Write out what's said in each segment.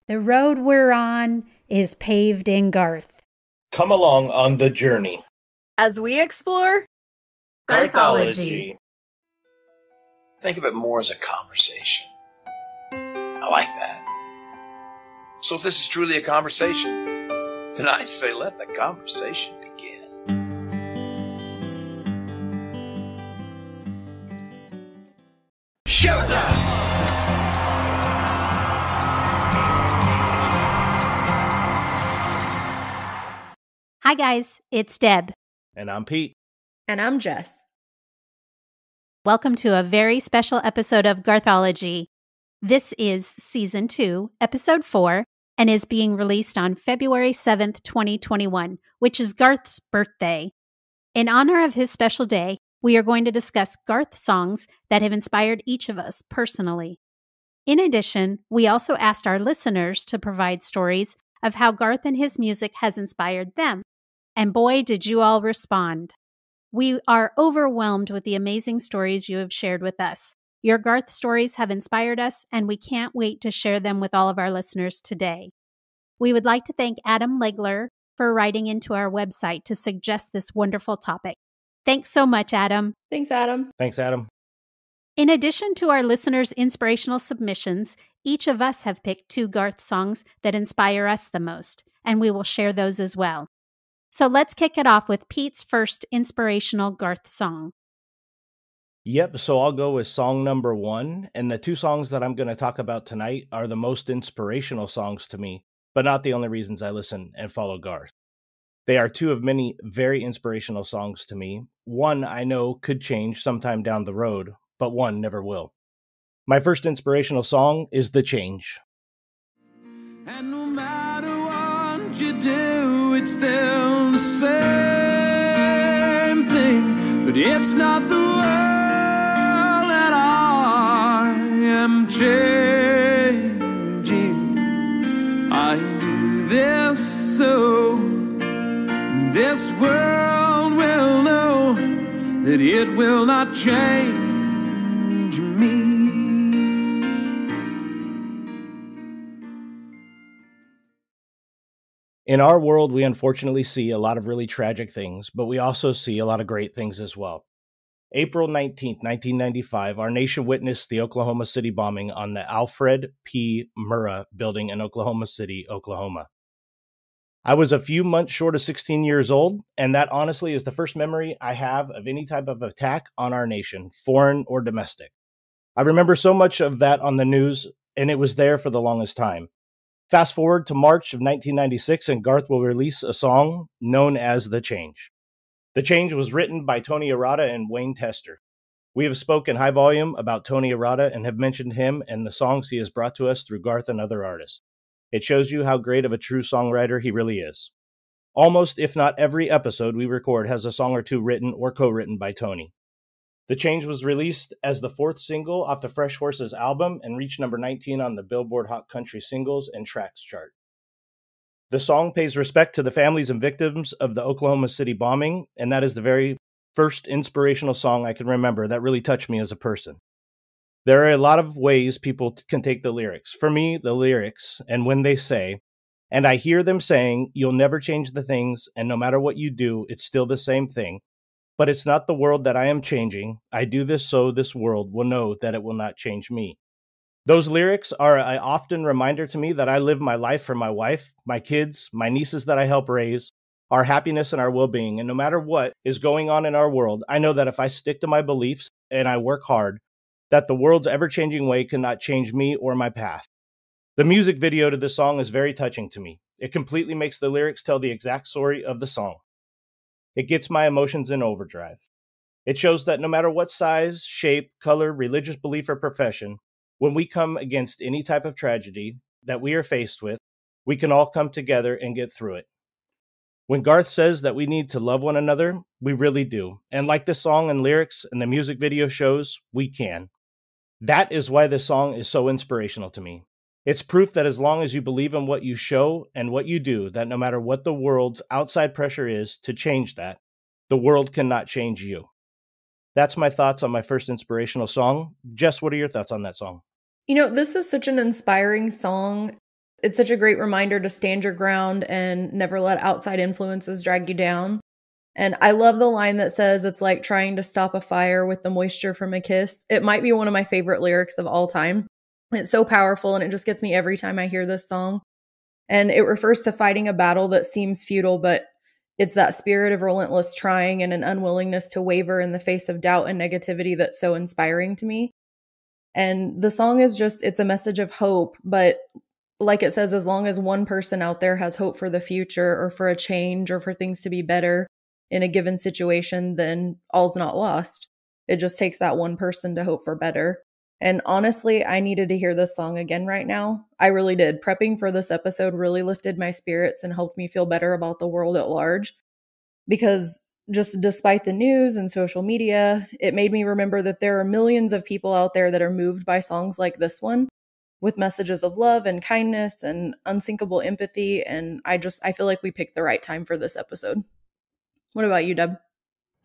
The road we're on is paved in Garth. Come along on the journey as we explore Garthology. Think of it more as a conversation. I like that. So if this is truly a conversation, then I say let the conversation begin. Showtime! Hi guys, it's Deb. And I'm Pete. And I'm Jess. Welcome to a very special episode of Garthology. This is Season 2, Episode 4, and is being released on February 7th, 2021, which is Garth's birthday. In honor of his special day, we are going to discuss Garth songs that have inspired each of us personally. In addition, we also asked our listeners to provide stories of how Garth and his music has inspired them. And boy, did you all respond. We are overwhelmed with the amazing stories you have shared with us. Your Garth stories have inspired us, and we can't wait to share them with all of our listeners today. We would like to thank Adam Legler for writing into our website to suggest this wonderful topic. Thanks so much, Adam. Thanks, Adam. Thanks, Adam. In addition to our listeners' inspirational submissions, each of us have picked 2 Garth songs that inspire us the most, and we will share those as well. So let's kick it off with Pete's first inspirational Garth song. Yep, so I'll go with song number 1, and the 2 songs that I'm going to talk about tonight are the most inspirational songs to me, but not the only reasons I listen and follow Garth. They are 2 of many very inspirational songs to me. One I know could change sometime down the road, but one never will. My first inspirational song is The Change. And no matter what you do, it's still the same thing. But it's not the world that I am changing. I do this so this world will know that it will not change me. In our world, we unfortunately see a lot of really tragic things, but we also see a lot of great things as well. April 19th, 1995, our nation witnessed the Oklahoma City bombing on the Alfred P. Murrah building in Oklahoma City, Oklahoma. I was a few months short of 16 years old, and that honestly is the first memory I have of any type of attack on our nation, foreign or domestic. I remember so much of that on the news, and it was there for the longest time. Fast forward to March of 1996, and Garth will release a song known as The Change. The Change was written by Tony Arata and Wayne Tester. We have spoken high volume about Tony Arata and have mentioned him and the songs he has brought to us through Garth and other artists. It shows you how great of a true songwriter he really is. Almost, if not every episode we record has a song or 2 written or co-written by Tony. The Change was released as the 4th single off the Fresh Horses album and reached number 19 on the Billboard Hot Country Singles and Tracks chart. The song pays respect to the families and victims of the Oklahoma City bombing, and that is the very first inspirational song I can remember that really touched me as a person. There are a lot of ways people can take the lyrics. For me, the lyrics, and when they say, and I hear them saying, you'll never change the things, and no matter what you do, it's still the same thing. But it's not the world that I am changing. I do this so this world will know that it will not change me. Those lyrics are an often reminder to me that I live my life for my wife, my kids, my nieces that I help raise, our happiness and our well-being. And no matter what is going on in our world, I know that if I stick to my beliefs and I work hard, that the world's ever-changing way cannot change me or my path. The music video to this song is very touching to me. It completely makes the lyrics tell the exact story of the song. It gets my emotions in overdrive. It shows that no matter what size, shape, color, religious belief, or profession, when we come against any type of tragedy that we are faced with, we can all come together and get through it. When Garth says that we need to love one another, we really do. And like this song and lyrics and the music video shows, we can. That is why this song is so inspirational to me. It's proof that as long as you believe in what you show and what you do, that no matter what the world's outside pressure is to change that, the world cannot change you. That's my thoughts on my first inspirational song. Jess, what are your thoughts on that song? You know, this is such an inspiring song. It's such a great reminder to stand your ground and never let outside influences drag you down. And I love the line that says it's like trying to stop a fire with the moisture from a kiss. It might be one of my favorite lyrics of all time. It's so powerful, and it just gets me every time I hear this song. And it refers to fighting a battle that seems futile, but it's that spirit of relentless trying and an unwillingness to waver in the face of doubt and negativity that's so inspiring to me. And the song is just, it's a message of hope, but like it says, as long as one person out there has hope for the future or for a change or for things to be better in a given situation, then all's not lost. It just takes that one person to hope for better. And honestly, I needed to hear this song again right now. I really did. Prepping for this episode really lifted my spirits and helped me feel better about the world at large. Because just despite the news and social media, it made me remember that there are millions of people out there that are moved by songs like this one, with messages of love and kindness and unsinkable empathy. And I feel like we picked the right time for this episode. What about you, Deb?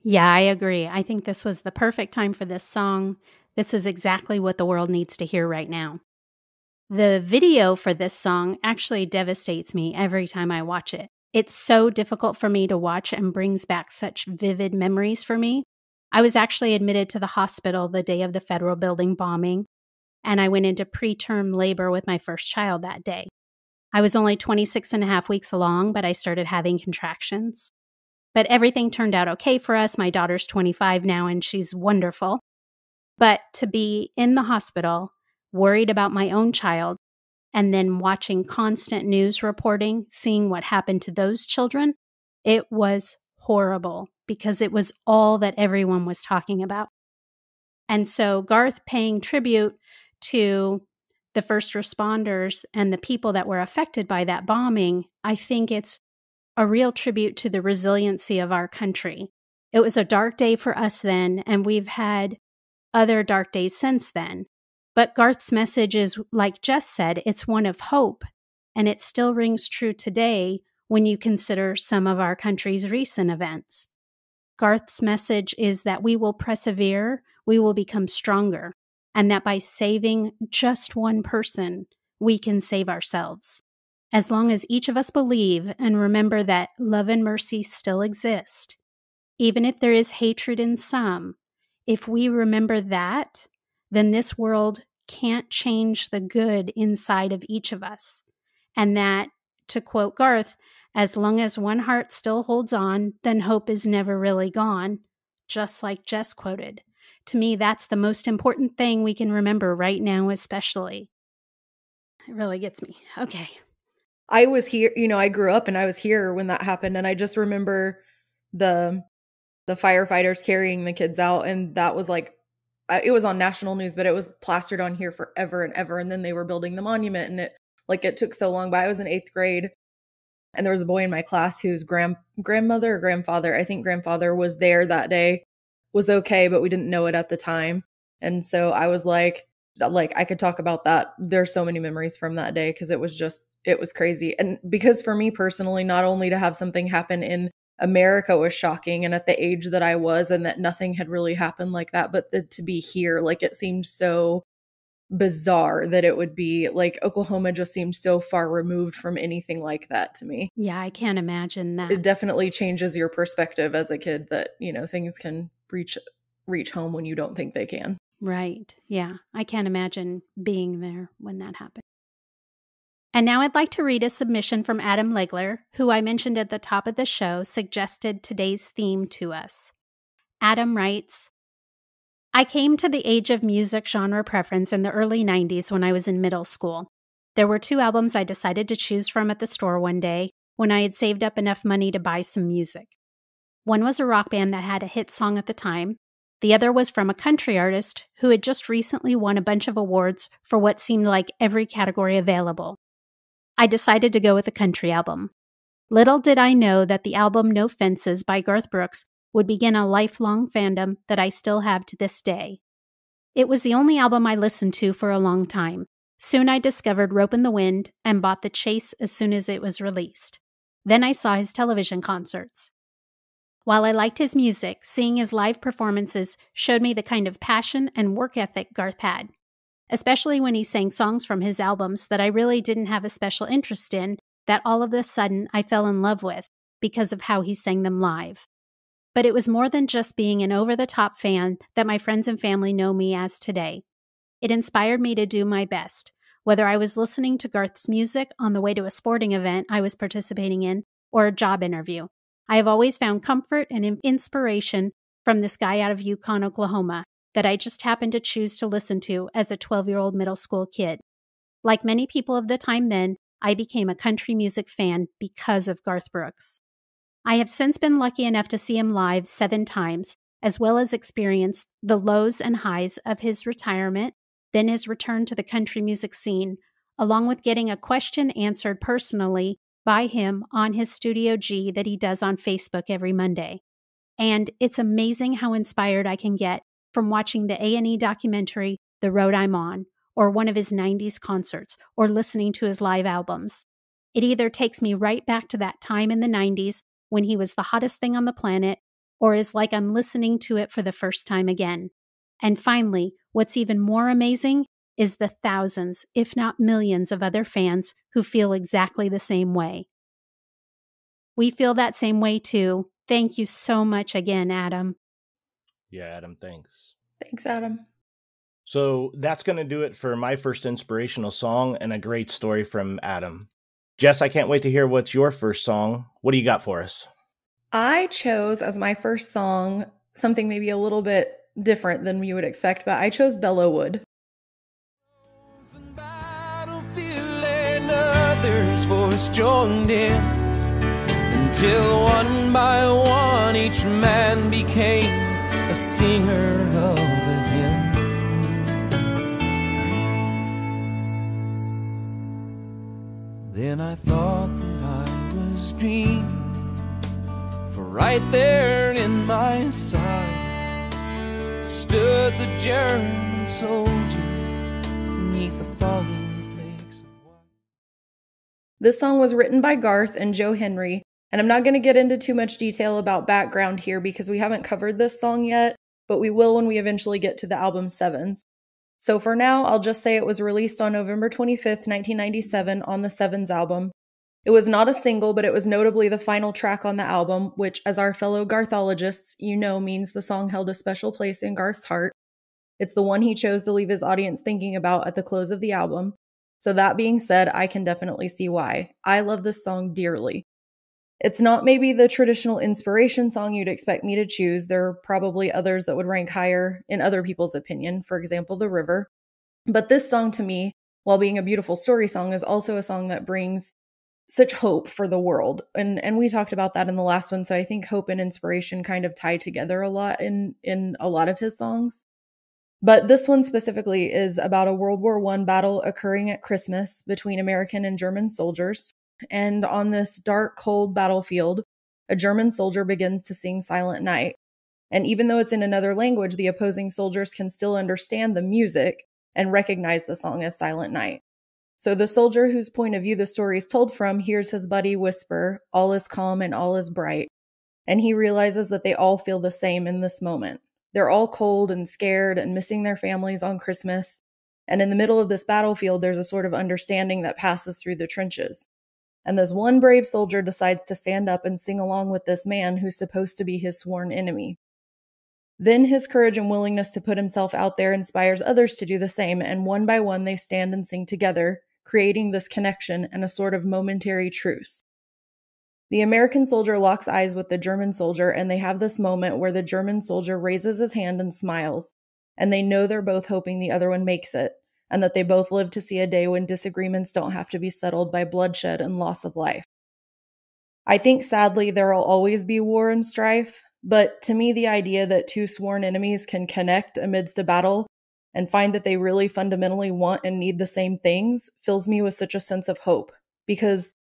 Yeah, I agree. I think this was the perfect time for this song. This is exactly what the world needs to hear right now. The video for this song actually devastates me every time I watch it. It's so difficult for me to watch and brings back such vivid memories for me. I was actually admitted to the hospital the day of the federal building bombing, and I went into preterm labor with my first child that day. I was only 26 and a half weeks along, but I started having contractions. But everything turned out okay for us. My daughter's 25 now, and she's wonderful. But to be in the hospital, worried about my own child, and then watching constant news reporting, seeing what happened to those children, it was horrible because it was all that everyone was talking about. And so Garth paying tribute to the first responders and the people that were affected by that bombing, I think it's a real tribute to the resiliency of our country. It was a dark day for us then, and we've had other dark days since then. But Garth's message is, like Jess said, it's one of hope, and it still rings true today when you consider some of our country's recent events. Garth's message is that we will persevere, we will become stronger, and that by saving just one person, we can save ourselves. As long as each of us believe and remember that love and mercy still exist, even if there is hatred in some, if we remember that, then this world can't change the good inside of each of us. And that, to quote Garth, as long as one heart still holds on, then hope is never really gone, just like Jess quoted. To me, that's the most important thing we can remember right now, especially. It really gets me. Okay. I was here, I grew up and I was here when that happened. And I just remember the firefighters carrying the kids out. And that was like, it was on national news, but it was plastered on here forever and ever. And then they were building the monument, and it took so long. But I was in 8th grade, and there was a boy in my class whose grandmother or grandfather, I think grandfather, was there that day, was okay, but we didn't know it at the time. And so I was like I could talk about that. There's so many memories from that day because it was crazy. And because for me personally, not only to have something happen in America was shocking, and at the age that I was, and that nothing had really happened like that, but to be here, it seemed so bizarre that it would be Oklahoma just seemed so far removed from anything like that to me. Yeah, I can't imagine that. It definitely changes your perspective as a kid that, things can reach home when you don't think they can. Right. Yeah. I can't imagine being there when that happened. And now I'd like to read a submission from Adam Legler, who I mentioned at the top of the show, suggested today's theme to us. Adam writes, I came to the age of music genre preference in the early 90s when I was in middle school. There were 2 albums I decided to choose from at the store one day when I had saved up enough money to buy some music. One was a rock band that had a hit song at the time. The other was from a country artist who had just recently won a bunch of awards for what seemed like every category available. I decided to go with the country album. Little did I know that the album No Fences by Garth Brooks would begin a lifelong fandom that I still have to this day. It was the only album I listened to for a long time. Soon I discovered Rope in the Wind and bought The Chase as soon as it was released. Then I saw his television concerts. While I liked his music, seeing his live performances showed me the kind of passion and work ethic Garth had. especially when he sang songs from his albums that I really didn't have a special interest in, that all of a sudden I fell in love with because of how he sang them live. But it was more than just being an over-the-top fan that my friends and family know me as today. It inspired me to do my best, whether I was listening to Garth's music on the way to a sporting event I was participating in or a job interview. I have always found comfort and inspiration from this guy out of Yukon, Oklahoma, that I just happened to choose to listen to as a 12-year-old middle school kid. Like many people of the time then, I became a country music fan because of Garth Brooks. I have since been lucky enough to see him live 7 times, as well as experience the lows and highs of his retirement, then his return to the country music scene, along with getting a question answered personally by him on his Studio G that he does on Facebook every Monday. And it's amazing how inspired I can get from watching the A&E documentary, The Road I'm On, or one of his 90s concerts, or listening to his live albums. It either takes me right back to that time in the 90s when he was the hottest thing on the planet, or is like I'm listening to it for the first time again. And finally, what's even more amazing is the thousands, if not millions, of other fans who feel exactly the same way. We feel that same way too. Thank you so much again, Adam. Yeah, Adam, thanks. Thanks, Adam. So that's going to do it for my first inspirational song and a great story from Adam. Jess, I can't wait to hear what's your first song. What do you got for us? I chose as my first song something maybe a little bit different than you would expect, but I chose Belleau Wood. Others voice joined in until one by one each man became a singer of the hymn. Then I thought that I was dreaming, for right there in my sight stood the German soldier beneath the falling flakes of white. This song was written by Garth and Joe Henry, and I'm not going to get into too much detail about background here because we haven't covered this song yet, but we will when we eventually get to the album Sevens. So for now, I'll just say it was released on November 25th, 1997 on the Sevens album. It was not a single, but it was notably the final track on the album, which, as our fellow Garthologists, you know means the song held a special place in Garth's heart. It's the one he chose to leave his audience thinking about at the close of the album. So that being said, I can definitely see why. I love this song dearly. It's not maybe the traditional inspiration song you'd expect me to choose. There are probably others that would rank higher in other people's opinion, for example, The River. But this song to me, while being a beautiful story song, is also a song that brings such hope for the world. And we talked about that in the last one, so I think hope and inspiration kind of tie together a lot in a lot of his songs. But this one specifically is about a World War I battle occurring at Christmas between American and German soldiers. And on this dark, cold battlefield, a German soldier begins to sing Silent Night. And even though it's in another language, the opposing soldiers can still understand the music and recognize the song as Silent Night. So the soldier whose point of view the story is told from hears his buddy whisper, "All is calm and all is bright." And he realizes that they all feel the same in this moment. They're all cold and scared and missing their families on Christmas. And in the middle of this battlefield, there's a sort of understanding that passes through the trenches. And this one brave soldier decides to stand up and sing along with this man who's supposed to be his sworn enemy. Then his courage and willingness to put himself out there inspires others to do the same, and one by one they stand and sing together, creating this connection and a sort of momentary truce. The American soldier locks eyes with the German soldier, and they have this moment where the German soldier raises his hand and smiles, and they know they're both hoping the other one makes it, and that they both live to see a day when disagreements don't have to be settled by bloodshed and loss of life. I think sadly there will always be war and strife, but to me the idea that two sworn enemies can connect amidst a battle and find that they really fundamentally want and need the same things fills me with such a sense of hope, because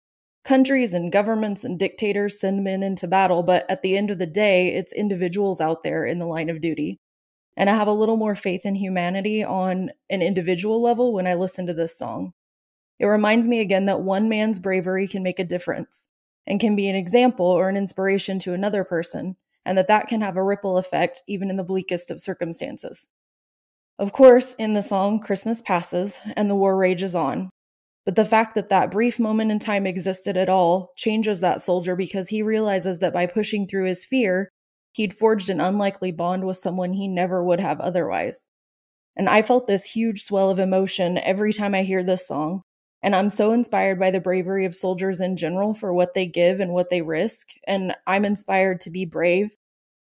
countries and governments and dictators send men into battle, but at the end of the day, it's individuals out there in the line of duty. And I have a little more faith in humanity on an individual level when I listen to this song. It reminds me again that one man's bravery can make a difference and can be an example or an inspiration to another person, and that can have a ripple effect even in the bleakest of circumstances. Of course, in the song, Christmas passes and the war rages on. But the fact that that brief moment in time existed at all changes that soldier because he realizes that by pushing through his fear, he'd forged an unlikely bond with someone he never would have otherwise. And I felt this huge swell of emotion every time I hear this song. And I'm so inspired by the bravery of soldiers in general for what they give and what they risk. And I'm inspired to be brave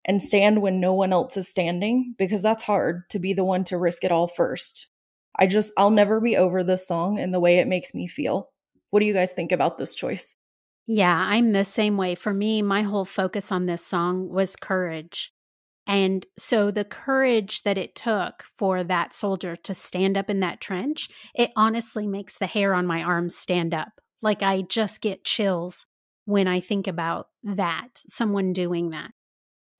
and stand when no one else is standing, because that's hard, to be the one to risk it all first. I'll never be over this song and the way it makes me feel. What do you guys think about this choice? Yeah, I'm the same way. For me, my whole focus on this song was courage. And so the courage that it took for that soldier to stand up in that trench, it honestly makes the hair on my arms stand up. Like I just get chills when I think about that, someone doing that.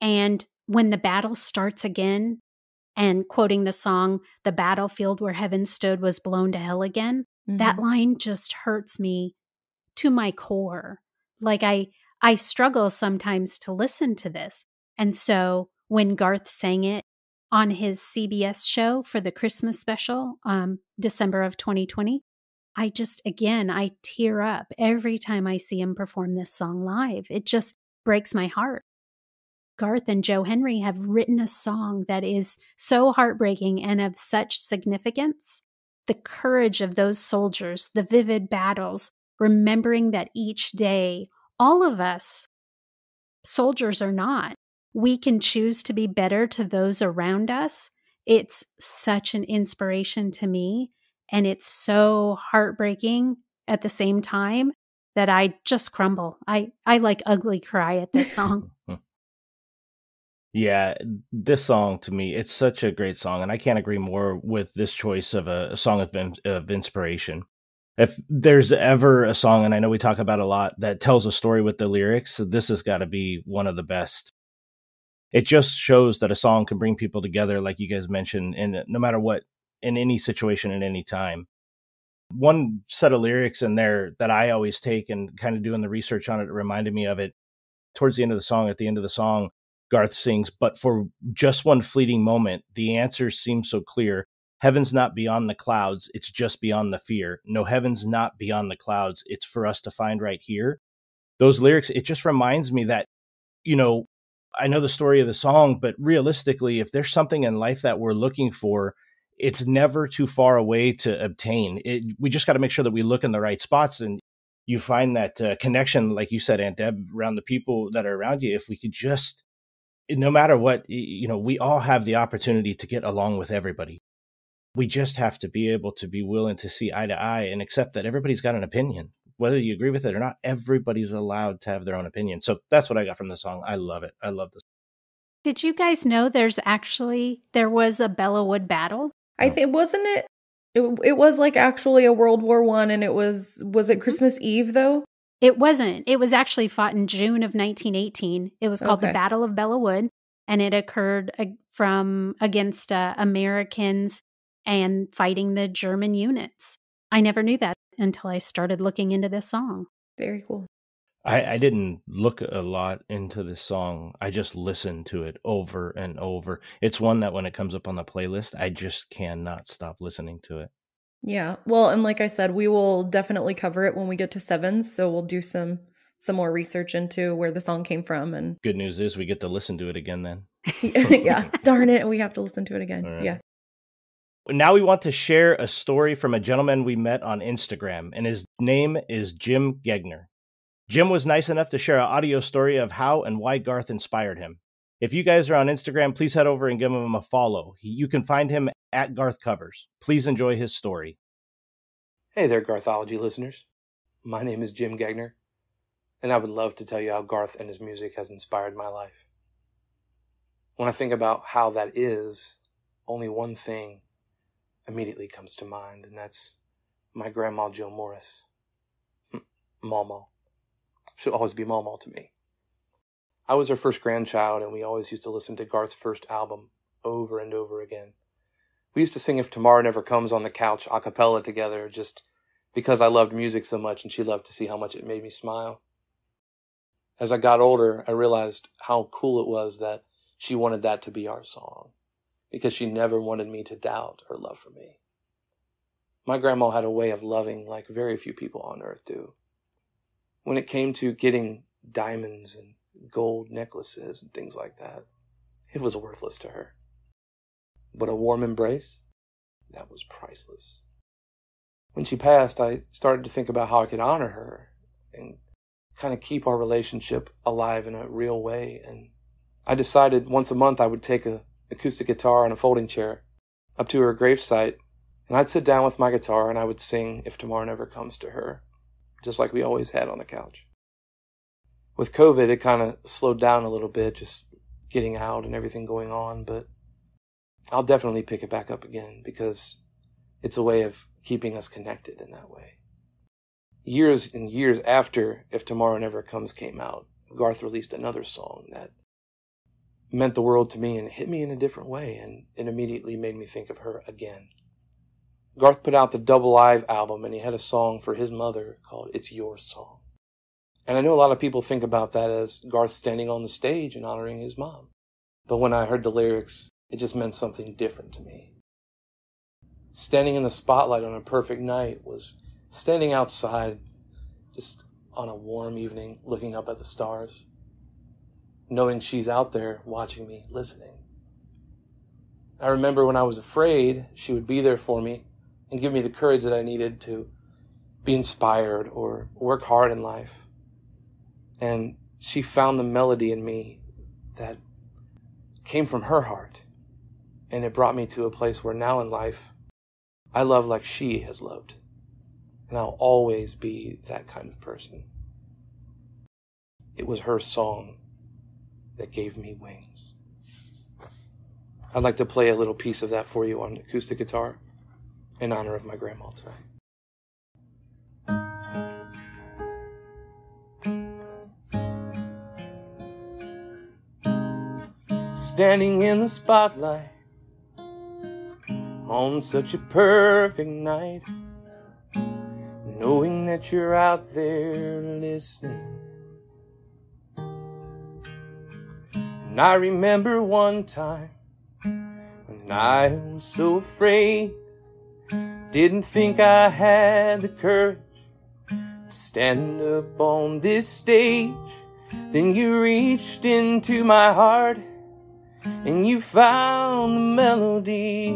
And when the battle starts again, and quoting the song, "The battlefield where heaven stood was blown to hell again," that line just hurts me to my core. Like I struggle sometimes to listen to this. And so when Garth sang it on his CBS show for the Christmas special, December of 2020, I tear up every time I see him perform this song live. It just breaks my heart. Garth and Joe Henry have written a song that is so heartbreaking and of such significance. The courage of those soldiers, the vivid battles, remembering that each day, all of us, soldiers or not, we can choose to be better to those around us. It's such an inspiration to me, and it's so heartbreaking at the same time that I just crumble. I like ugly cry at this song. Yeah, this song to me, it's such a great song, and I can't agree more with this choice of a song of inspiration. If there's ever a song, and I know we talk about a lot, that tells a story with the lyrics, this has got to be one of the best. It just shows that a song can bring people together, like you guys mentioned, in no matter what, in any situation at any time. One set of lyrics in there that I always take and kind of doing the research on it reminded me of it. Towards the end of the song, at the end of the song, Garth sings, "But for just one fleeting moment, the answers seem so clear. Heaven's not beyond the clouds, it's just beyond the fear. No, heaven's not beyond the clouds, it's for us to find right here." Those lyrics, it just reminds me that, I know the story of the song, but realistically, if there's something in life that we're looking for, it's never too far away to obtain. We just got to make sure that we look in the right spots, and you find that connection, like you said, Aunt Deb, around the people that are around you. If we could just, no matter what, we all have the opportunity to get along with everybody. We just have to be able to be willing to see eye to eye and accept that everybody's got an opinion. Whether you agree with it or not, everybody's allowed to have their own opinion. So that's what I got from the song. I love it. I love this. Did you guys know there was a Belleau Wood battle? I think, wasn't it? It was like actually a World War I, and was it Christmas Eve though? It wasn't. It was actually fought in June of 1918. It was called the Battle of Belleau Wood, and it occurred against Americans and fighting the German units. I never knew that until I started looking into this song. Very cool. I didn't look a lot into this song. I just listened to it over and over. It's one that when it comes up on the playlist, I just cannot stop listening to it. Yeah. Well, and like I said, we will definitely cover it when we get to sevens. So we'll do some more research into where the song came from. And good news is we get to listen to it again then. Yeah. Darn it. We have to listen to it again. Right. Yeah. Now we want to share a story from a gentleman we met on Instagram, and his name is Jim Gegner. Jim was nice enough to share an audio story of how and why Garth inspired him. If you guys are on Instagram, please head over and give him a follow. You can find him at Garth Covers. Please enjoy his story. Hey there, Garthology listeners. My name is Jim Gegner, and I would love to tell you how Garth and his music has inspired my life. When I think about how that is, only one thing immediately comes to mind, and that's my grandma Jo Morris. Mama. She'll always be Mama to me. I was her first grandchild, and we always used to listen to Garth's first album over and over again. We used to sing If Tomorrow Never Comes on the couch a cappella together, just because I loved music so much and she loved to see how much it made me smile. As I got older, I realized how cool it was that she wanted that to be our song. because she never wanted me to doubt her love for me. My grandma had a way of loving like very few people on earth do. When it came to getting diamonds and gold necklaces and things like that, it was worthless to her. But a warm embrace, that was priceless. When she passed, I started to think about how I could honor her and kind of keep our relationship alive in a real way. And I decided once a month I would take an acoustic guitar and a folding chair up to her gravesite, and I'd sit down with my guitar and I would sing If Tomorrow Never Comes to her, just like we always had on the couch. With COVID, it kind of slowed down a little bit, just getting out and everything going on, but I'll definitely pick it back up again because it's a way of keeping us connected in that way. Years and years after If Tomorrow Never Comes came out, Garth released another song that meant the world to me and hit me in a different way, and it immediately made me think of her again. Garth put out the Double Live album, and he had a song for his mother called It's Your Song. And I know a lot of people think about that as Garth standing on the stage and honoring his mom. But when I heard the lyrics, it just meant something different to me. Standing in the spotlight on a perfect night was standing outside, just on a warm evening, looking up at the stars, knowing she's out there watching me, listening. I remember when I was afraid, she would be there for me and give me the courage that I needed to be inspired or work hard in life. And she found the melody in me that came from her heart. And it brought me to a place where now in life, I love like she has loved. And I'll always be that kind of person. It was her song that gave me wings. I'd like to play a little piece of that for you on acoustic guitar in honor of my grandma tonight. Standing in the spotlight on such a perfect night, knowing that you're out there listening. And I remember one time when I was so afraid, didn't think I had the courage to stand up on this stage. Then you reached into my heart and you found the melody.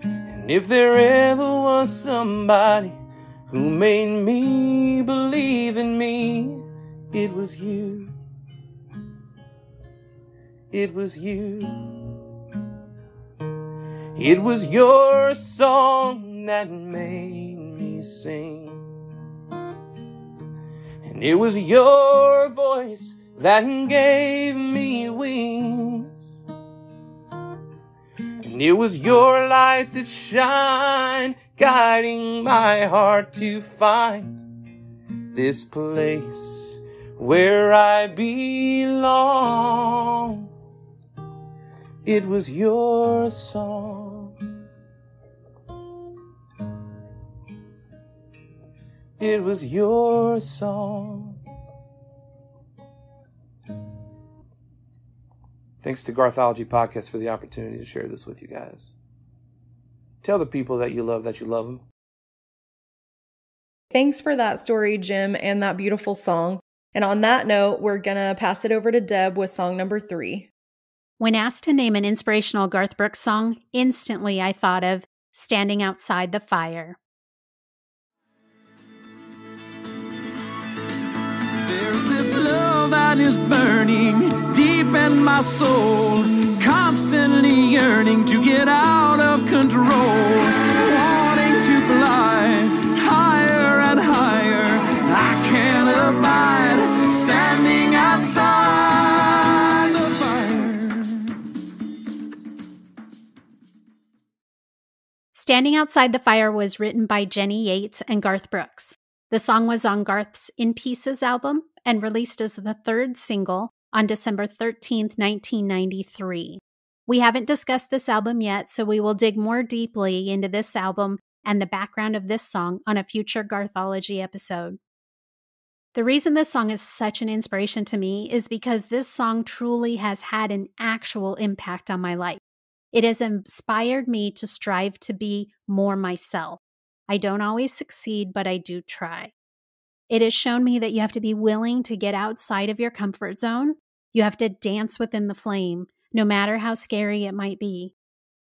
And if there ever was somebody who made me believe in me, it was you. It was you. It was your song that made me sing. And it was your voice that gave me wings. And it was your light that shined, guiding my heart to find this place where I belong. It was your song. It was your song. Thanks to Garthology Podcast for the opportunity to share this with you guys. Tell the people that you love them. Thanks for that story, Jim, and that beautiful song. And on that note, we're going to pass it over to Deb with song number 3. When asked to name an inspirational Garth Brooks song, instantly I thought of Standing Outside the Fire. There's this love that is burning deep in my soul, constantly yearning to get out of control, wanting to fly higher and higher. I can't abide standing outside the fire. Standing Outside the Fire was written by Jenny Yates and Garth Brooks. The song was on Garth's In Pieces album and released as the 3rd single on December 13th, 1993. We haven't discussed this album yet, so we will dig more deeply into this album and the background of this song on a future Garthology episode. The reason this song is such an inspiration to me is because this song truly has had an actual impact on my life. It has inspired me to strive to be more myself. I don't always succeed, but I do try. It has shown me that you have to be willing to get outside of your comfort zone. You have to dance within the flame, no matter how scary it might be.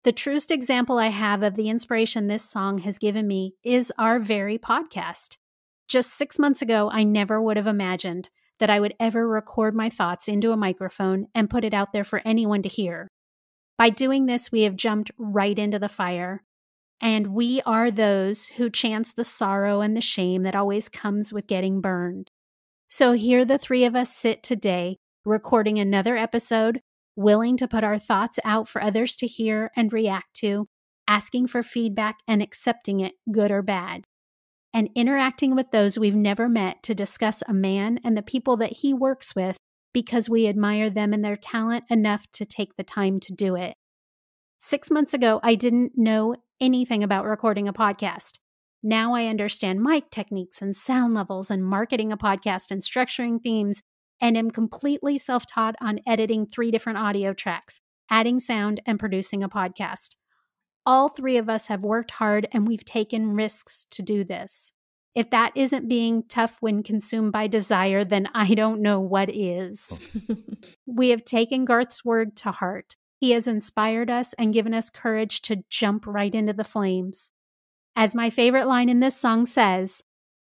The truest example I have of the inspiration this song has given me is our very podcast. Just 6 months ago, I never would have imagined that I would ever record my thoughts into a microphone and put it out there for anyone to hear. By doing this, we have jumped right into the fire. And we are those who chance the sorrow and the shame that always comes with getting burned. So here the three of us sit today, recording another episode, willing to put our thoughts out for others to hear and react to, asking for feedback and accepting it, good or bad, and interacting with those we've never met to discuss a man and the people that he works with because we admire them and their talent enough to take the time to do it. 6 months ago, I didn't know anything about recording a podcast. Now I understand mic techniques and sound levels and marketing a podcast and structuring themes, and am completely self-taught on editing 3 different audio tracks, adding sound, and producing a podcast. All 3 of us have worked hard and we've taken risks to do this. If that isn't being tough when consumed by desire, then I don't know what is. We have taken Garth's word to heart. He has inspired us and given us courage to jump right into the flames. As my favorite line in this song says,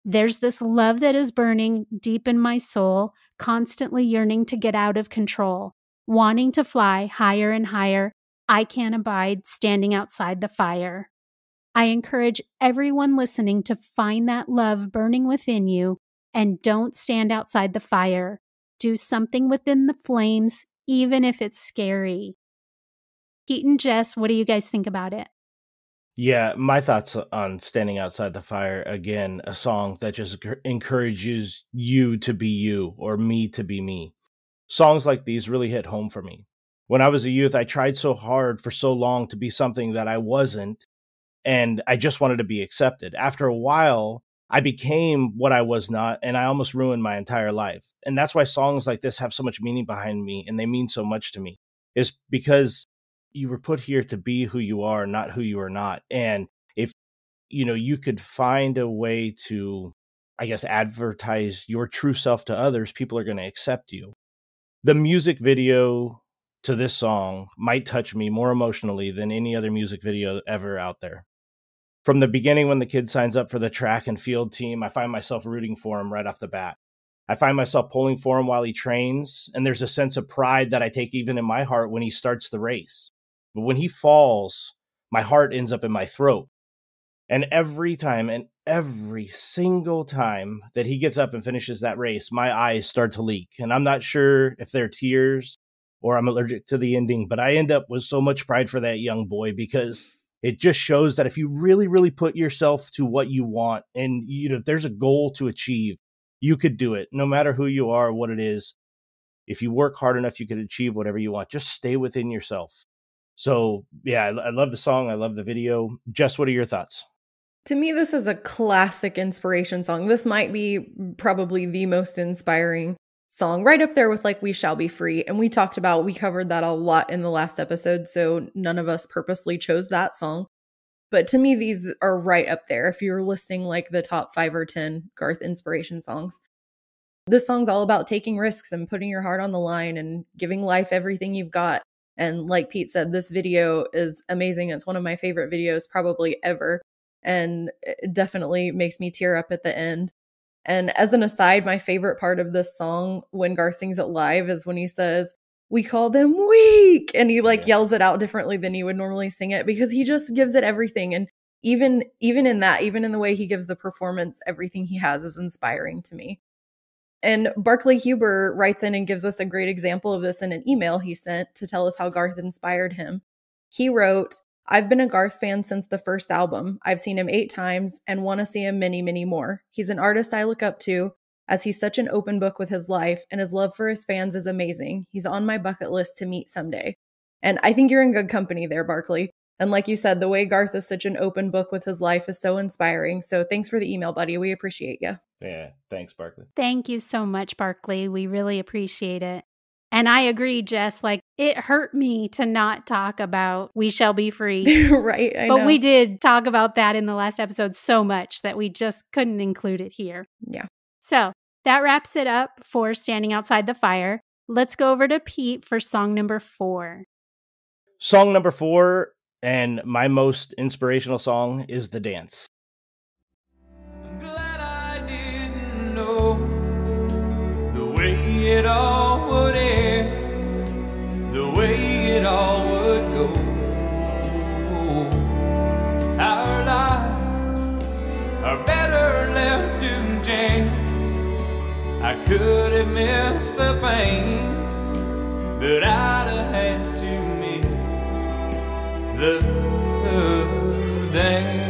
"There's this love that is burning deep in my soul, constantly yearning to get out of control, wanting to fly higher and higher. I can't abide standing outside the fire." I encourage everyone listening to find that love burning within you and don't stand outside the fire. Do something within the flames, even if it's scary. Pete and Jess, what do you guys think about it? Yeah, my thoughts on Standing Outside the Fire, again, a song that just encourages you to be you or me to be me. Songs like these really hit home for me. When I was a youth, I tried so hard for so long to be something that I wasn't, and I just wanted to be accepted. After a while, I became what I was not, and I almost ruined my entire life. And that's why songs like this have so much meaning behind me, and they mean so much to me, is because you were put here to be who you are, not who you are not. And if, you could find a way to, I guess, advertise your true self to others, people are going to accept you. The music video to this song might touch me more emotionally than any other music video ever out there. From the beginning, when the kid signs up for the track and field team, I find myself rooting for him right off the bat. I find myself pulling for him while he trains, and there's a sense of pride that I take even in my heart when he starts the race. But when he falls, my heart ends up in my throat. And every time, and every single time that he gets up and finishes that race, my eyes start to leak. And I'm not sure if they're tears or I'm allergic to the ending, but I end up with so much pride for that young boy because it just shows that if you really, really put yourself to what you want and, if there's a goal to achieve, you could do it no matter who you are, what it is. If you work hard enough, you could achieve whatever you want. Just stay within yourself. So, yeah, I love the song. I love the video. Jess, what are your thoughts? To me, this is a classic inspiration song. This might be probably the most inspiring song, right up there with like We Shall Be Free. And we covered that a lot in the last episode, so none of us purposely chose that song. But to me, these are right up there if you're listing like the top 5 or 10 Garth inspiration songs. This song's all about taking risks and putting your heart on the line and giving life everything you've got. And like Pete said, this video is amazing. It's one of my favorite videos probably ever. And it definitely makes me tear up at the end. And as an aside, my favorite part of this song when Garth sings it live is when he says, "We call them weak." And he yells it out differently than you would normally sing it because he just gives it everything. And even in that, even in the way he gives the performance, everything he has is inspiring to me. And Barclay Huber writes in and gives us a great example of this in an email he sent to tell us how Garth inspired him. He wrote, "I've been a Garth fan since the first album. I've seen him 8 times and want to see him many, many more. He's an artist I look up to as he's such an open book with his life and his love for his fans is amazing. He's on my bucket list to meet someday." And I think you're in good company there, Barclay. And like you said, the way Garth is such an open book with his life is so inspiring. So thanks for the email, buddy. We appreciate you. Yeah, thanks, Barclay. Thank you so much, Barclay. We really appreciate it. And I agree, Jess, like it hurt me to not talk about We Shall Be Free. Right. I know. But we did talk about that in the last episode so much that we just couldn't include it here. Yeah. So that wraps it up for Standing Outside the Fire. Let's go over to Pete for song number 4. Song number 4, and my most inspirational song, is The Dance. I'm glad I didn't know the way it all would end, the way it all would go. Our lives are better left to chance. I could have missed the pain, but I'd have had to miss the dance.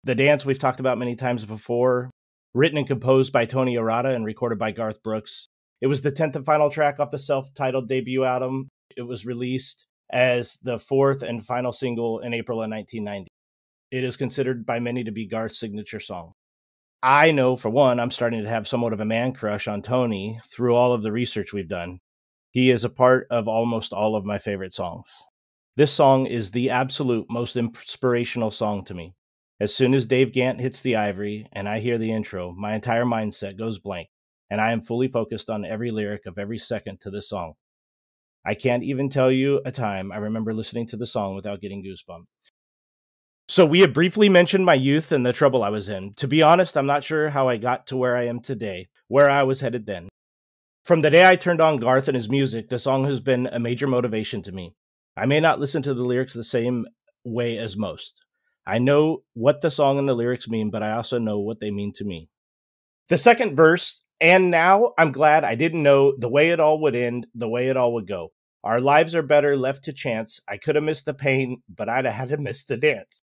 The Dance we've talked about many times before, written and composed by Tony Arata and recorded by Garth Brooks. It was the 10th and final track off the self-titled debut album. It was released as the 4th and final single in April of 1990. It is considered by many to be Garth's signature song. I know, for one, I'm starting to have somewhat of a man crush on Tony through all of the research we've done. He is a part of almost all of my favorite songs. This song is the absolute most inspirational song to me. As soon as Dave Gant hits the ivory and I hear the intro, my entire mindset goes blank, and I am fully focused on every lyric of every second to this song. I can't even tell you a time I remember listening to the song without getting goosebumps. So we have briefly mentioned my youth and the trouble I was in. To be honest, I'm not sure how I got to where I am today, where I was headed then. From the day I turned on Garth and his music, the song has been a major motivation to me. I may not listen to the lyrics the same way as most. I know what the song and the lyrics mean, but I also know what they mean to me. The second verse, and now I'm glad I didn't know the way it all would end, the way it all would go. Our lives are better left to chance. I could have missed the pain, but I'd have had to miss the dance.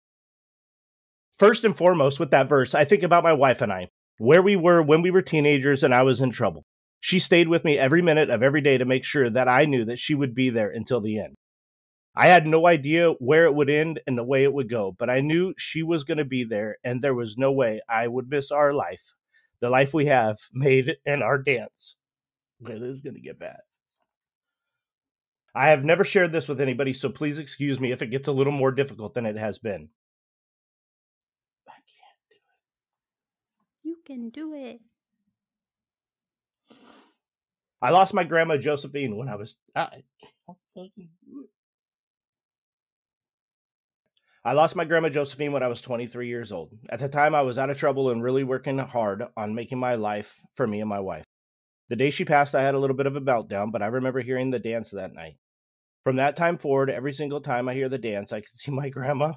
First and foremost, with that verse, I think about my wife and I, where we were when we were teenagers and I was in trouble. She stayed with me every minute of every day to make sure that I knew that she would be there until the end. I had no idea where it would end and the way it would go, but I knew she was going to be there, and there was no way I would miss our life, the life we have made in our dance. Okay, this is going to get bad. I have never shared this with anybody, so please excuse me if it gets a little more difficult than it has been. I can't do it. You can do it. I lost my grandma Josephine when I was... I lost my grandma Josephine when I was 23 years old. At the time, I was out of trouble and really working hard on making my life for me and my wife. The day she passed, I had a little bit of a meltdown, but I remember hearing the dance that night. From that time forward, every single time I hear the dance, I can see my grandma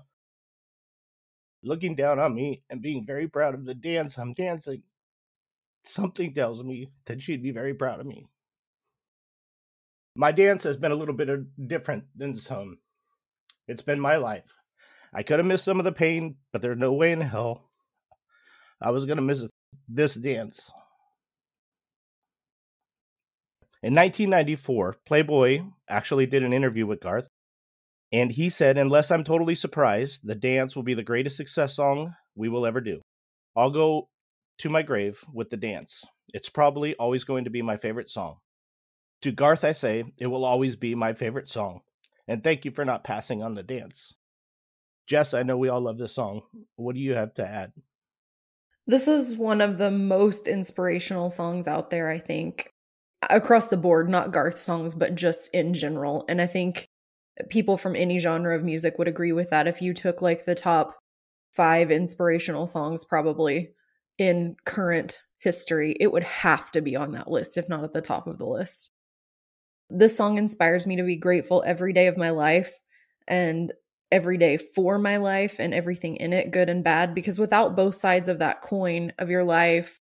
looking down on me and being very proud of the dance I'm dancing. Something tells me that she'd be very proud of me. My dance has been a little bit different than some. It's been my life. I could have missed some of the pain, but there's no way in hell I was going to miss this dance. In 1994, Playboy actually did an interview with Garth, and he said, "Unless I'm totally surprised, the dance will be the greatest success song we will ever do. I'll go to my grave with the dance. It's probably always going to be my favorite song. To Garth, I say, it will always be my favorite song. And thank you for not passing on the dance." Jess, I know we all love this song. What do you have to add? This is one of the most inspirational songs out there, I think, across the board, not Garth songs, but just in general. And I think people from any genre of music would agree with that. If you took like the top 5 inspirational songs probably in current history, it would have to be on that list, if not at the top of the list. This song inspires me to be grateful every day of my life and every day for my life and everything in it, good and bad, because without both sides of that coin of your life,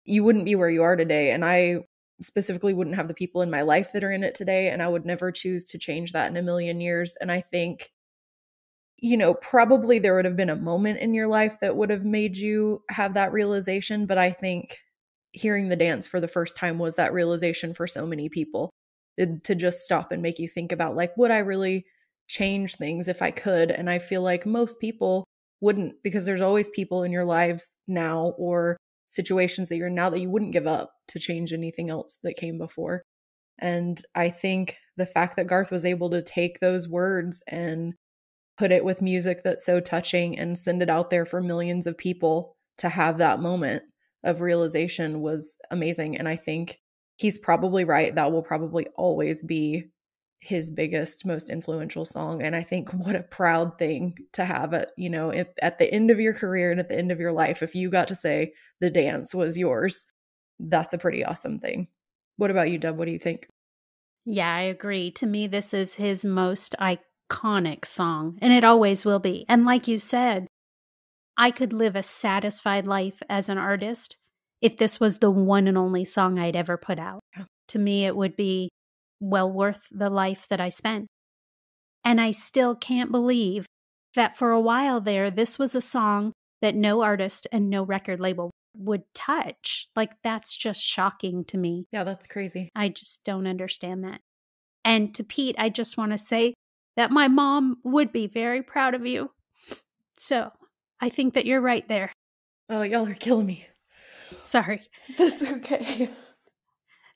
you wouldn't be where you are today. And I specifically wouldn't have the people in my life that are in it today, and I would never choose to change that in a million years. And I think, probably there would have been a moment in your life that would have made you have that realization, but I think hearing the dance for the first time was that realization for so many people, to just stop and make you think about, like, would I really change things if I could? And I feel like most people wouldn't, because there's always people in your lives now or situations that you're in now that you wouldn't give up to change anything else that came before. And I think the fact that Garth was able to take those words and put it with music that's so touching and send it out there for millions of people to have that moment of realization was amazing. And I think he's probably right. That will probably always be his biggest, most influential song. And I think what a proud thing to have at, you know, at the end of your career and at the end of your life, if you got to say The Dance was yours, that's a pretty awesome thing. What about you, Deb? What do you think? Yeah, I agree. To me, this is his most iconic song, and it always will be. And like you said, I could live a satisfied life as an artist if this was the one and only song I'd ever put out. Yeah. To me, it would be well worth the life that I spent. And I still can't believe that for a while there, this was a song that no artist and no record label would touch. Like, that's just shocking to me. Yeah, that's crazy. I just don't understand that. And to Pete, I just want to say that my mom would be very proud of you. So I think that you're right there. Oh, y'all are killing me. Sorry. That's okay.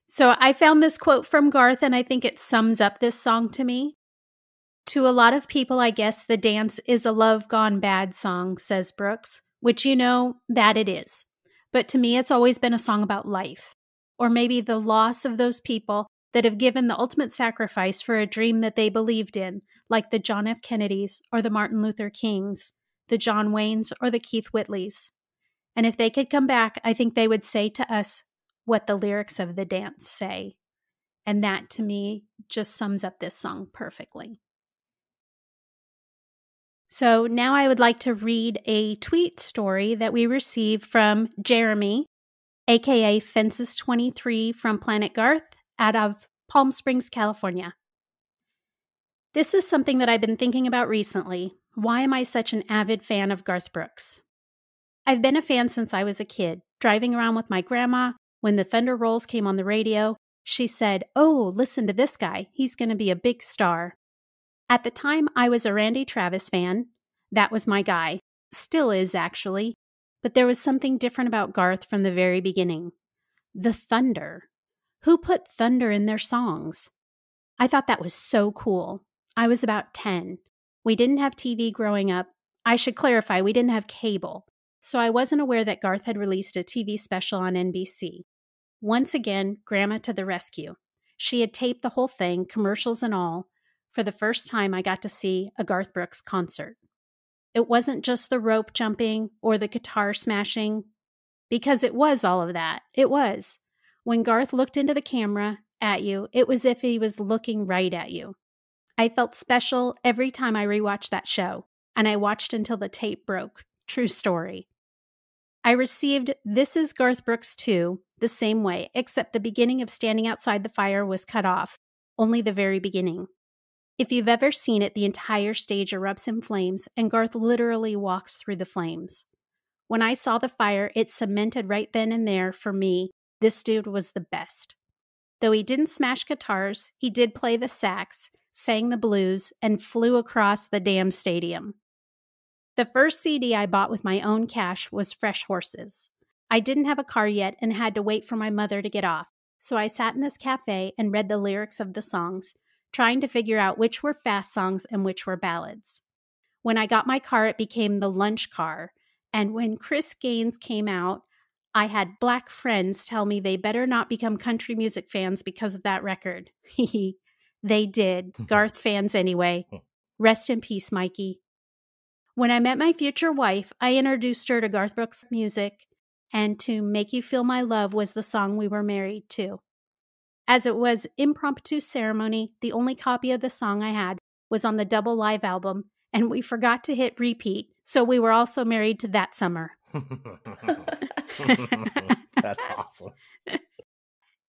So I found this quote from Garth, and I think it sums up this song to me. To a lot of people, I guess The Dance is a love gone bad song, says Brooks, which you know that it is. But to me, it's always been a song about life, or maybe the loss of those people that have given the ultimate sacrifice for a dream that they believed in, like the John F. Kennedys or the Martin Luther Kings, the John Waynes or the Keith Whitleys. And if they could come back, I think they would say to us what the lyrics of The Dance say. And that, to me, just sums up this song perfectly. So now I would like to read a tweet story that we received from Jeremy, aka Fences23 from Planet Garth, out of Palm Springs, California. This is something that I've been thinking about recently. Why am I such an avid fan of Garth Brooks? I've been a fan since I was a kid, driving around with my grandma. When the Thunder Rolls came on the radio, she said, "Oh, listen to this guy. He's going to be a big star." At the time, I was a Randy Travis fan. That was my guy. Still is, actually. But there was something different about Garth from the very beginning. The thunder. Who put thunder in their songs? I thought that was so cool. I was about 10. We didn't have TV growing up. I should clarify, we didn't have cable. So I wasn't aware that Garth had released a TV special on NBC. Once again, Grandma to the rescue. She had taped the whole thing, commercials and all. For the first time, I got to see a Garth Brooks concert. It wasn't just the rope jumping or the guitar smashing, because it was all of that. It was. When Garth looked into the camera at you, it was as if he was looking right at you. I felt special every time I rewatched that show, and I watched until the tape broke. True story. I received This Is Garth Brooks 2 the same way, except the beginning of Standing Outside the Fire was cut off, only the very beginning. If you've ever seen it, the entire stage erupts in flames, and Garth literally walks through the flames. When I saw the fire, it cemented right then and there, for me, this dude was the best. Though he didn't smash guitars, he did play the sax, sang the blues, and flew across the damn stadium. The first CD I bought with my own cash was Fresh Horses. I didn't have a car yet and had to wait for my mother to get off, so I sat in this cafe and read the lyrics of the songs, trying to figure out which were fast songs and which were ballads. When I got my car, it became the lunch car, and when Chris Gaines came out, I had black friends tell me they better not become country music fans because of that record. They did. Garth fans anyway. Rest in peace, Mikey. When I met my future wife, I introduced her to Garth Brooks music, and To Make You Feel My Love was the song we were married to. As it was impromptu ceremony, the only copy of the song I had was on the double live album, and we forgot to hit repeat, so we were also married to that summer. That's awesome.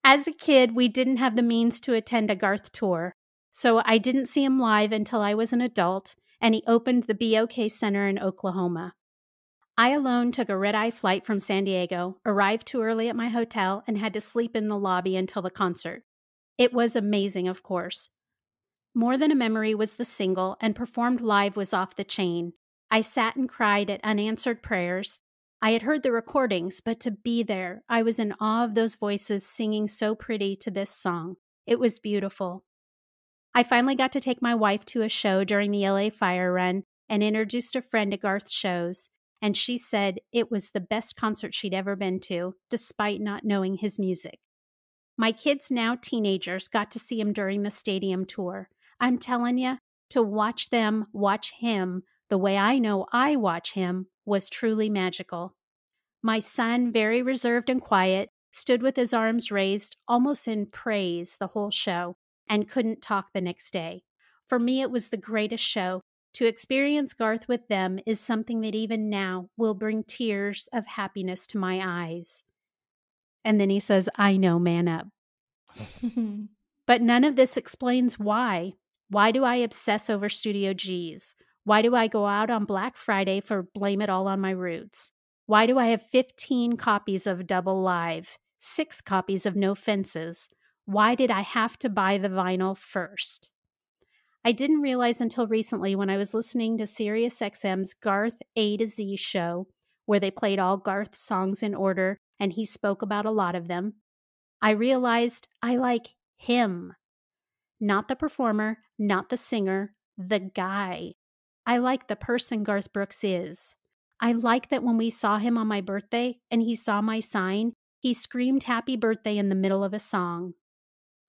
As a kid, we didn't have the means to attend a Garth tour, so I didn't see him live until I was an adult, and he opened the BOK Center in Oklahoma. I alone took a red-eye flight from San Diego, arrived too early at my hotel, and had to sleep in the lobby until the concert. It was amazing, of course. More Than a Memory was the single, and performed live was off the chain. I sat and cried at unanswered prayers. I had heard the recordings, but to be there, I was in awe of those voices singing so pretty to this song. It was beautiful. I finally got to take my wife to a show during the LA Fire Run and introduced a friend to Garth's shows, and she said it was the best concert she'd ever been to, despite not knowing his music. My kids, now teenagers, got to see him during the stadium tour. I'm telling you, to watch them watch him the way I know I watch him was truly magical. My son, very reserved and quiet, stood with his arms raised, almost in praise the whole show, and couldn't talk the next day. For me, it was the greatest show. To experience Garth with them is something that even now will bring tears of happiness to my eyes. And then he says, I know, man up. But none of this explains why. Why do I obsess over Studio Gs? Why do I go out on Black Friday for Blame It All on My Roots? Why do I have 15 copies of Double Live, 6 copies of No Fences? Why did I have to buy the vinyl first? I didn't realize until recently when I was listening to SiriusXM's Garth A to Z show, where they played all Garth's songs in order and he spoke about a lot of them. I realized I like him. Not the performer, not the singer, the guy. I like the person Garth Brooks is. I like that when we saw him on my birthday and he saw my sign, he screamed happy birthday in the middle of a song.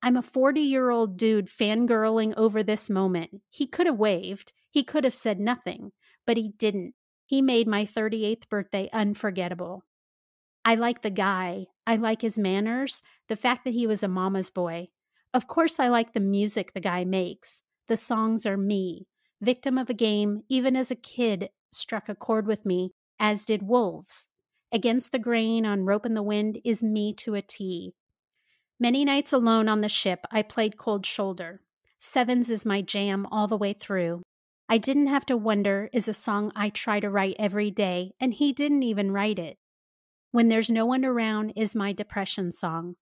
I'm a 40-year-old dude fangirling over this moment. He could have waved. He could have said nothing, but he didn't. He made my 38th birthday unforgettable. I like the guy. I like his manners, the fact that he was a mama's boy. Of course, I like the music the guy makes. The songs are me. Victim of a Game, even as a kid, struck a chord with me, as did Wolves. Against the Grain on Rope in the Wind is me to a T. Many nights alone on the ship, I played Cold Shoulder. Sevens is my jam all the way through. I Didn't Have to Wonder is a song I try to write every day, and he didn't even write it. When There's No One Around is my depression song.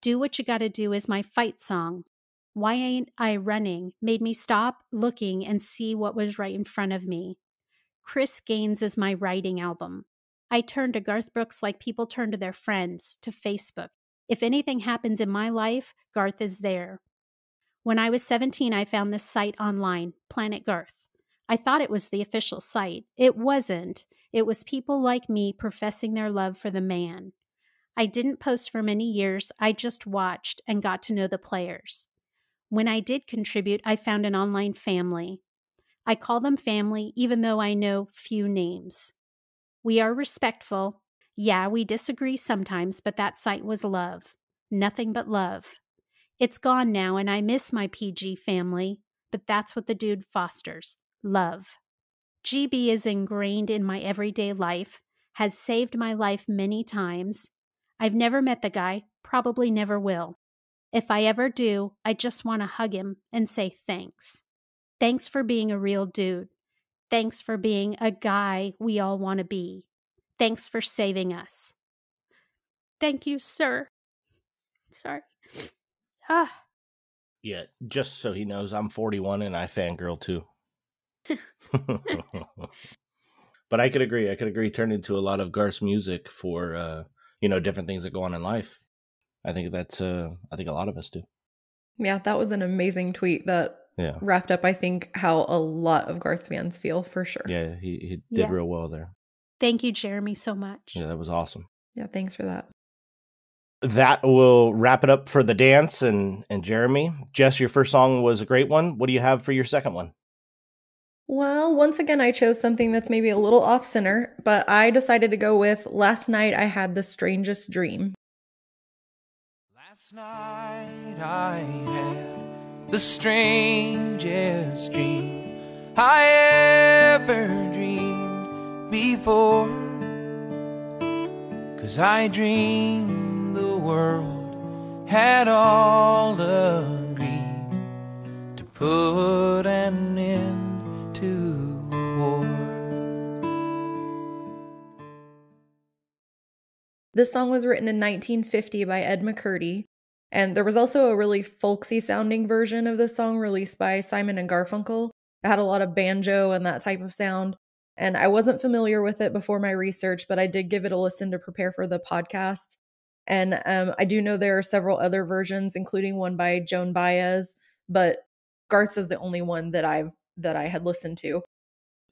Do What You Gotta Do is my fight song. Why Ain't I Running made me stop looking and see what was right in front of me. Chris Gaines is my writing album. I turn to Garth Brooks like people turn to their friends, to Facebook. If anything happens in my life, Garth is there. When I was 17, I found this site online, Planet Garth. I thought it was the official site. It wasn't. It was people like me professing their love for the man. I didn't post for many years. I just watched and got to know the players. When I did contribute, I found an online family. I call them family even though I know few names. We are respectful. Yeah, we disagree sometimes, but that site was love. Nothing but love. It's gone now, and I miss my PG family, but that's what the dude fosters. Love. GB is ingrained in my everyday life, has saved my life many times. I've never met the guy, probably never will. If I ever do, I just want to hug him and say thanks. Thanks for being a real dude. Thanks for being a guy we all want to be. Thanks for saving us. Thank you, sir. Sorry. Yeah, just so he knows, I'm 41 and I fangirl too. But I could agree. Turning to a lot of Garth's music for, different things that go on in life. I think that's, I think a lot of us do. Yeah, that was an amazing tweet that wrapped up, I think, how a lot of Garth's fans feel, for sure. Yeah, he did real well there. Thank you, Jeremy, so much. Yeah, that was awesome. Yeah, thanks for that. That will wrap it up for the dance and Jeremy. Jess, your first song was a great one. What do you have for your second one? Well, once again, I chose something that's maybe a little off center, but I decided to go with Last Night I Had the Strangest Dream. Last night I had the strangest dream I ever dreamed before. 'Cause I dreamed the world had all agreed to put an end to war. This song was written in 1950 by Ed McCurdy, and there was also a really folksy sounding version of the song released by Simon and Garfunkel. It had a lot of banjo and that type of sound. And I wasn't familiar with it before my research, but I did give it a listen to prepare for the podcast. And I do know there are several other versions, including one by Joan Baez, but Garth's is the only one that I had listened to.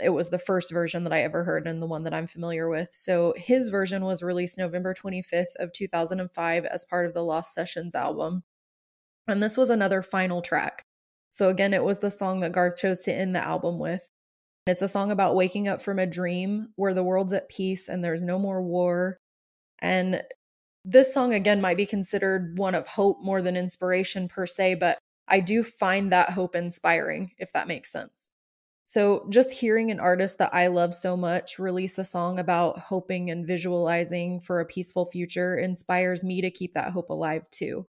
It was the first version that I ever heard and the one that I'm familiar with. So his version was released November 25th of 2005 as part of the Lost Sessions album. And this was another final track. So again, it was the song that Garth chose to end the album with. It's a song about waking up from a dream where the world's at peace and there's no more war. And this song, again, might be considered one of hope more than inspiration per se, but I do find that hope inspiring, if that makes sense. So just hearing an artist that I love so much release a song about hoping and visualizing for a peaceful future inspires me to keep that hope alive too.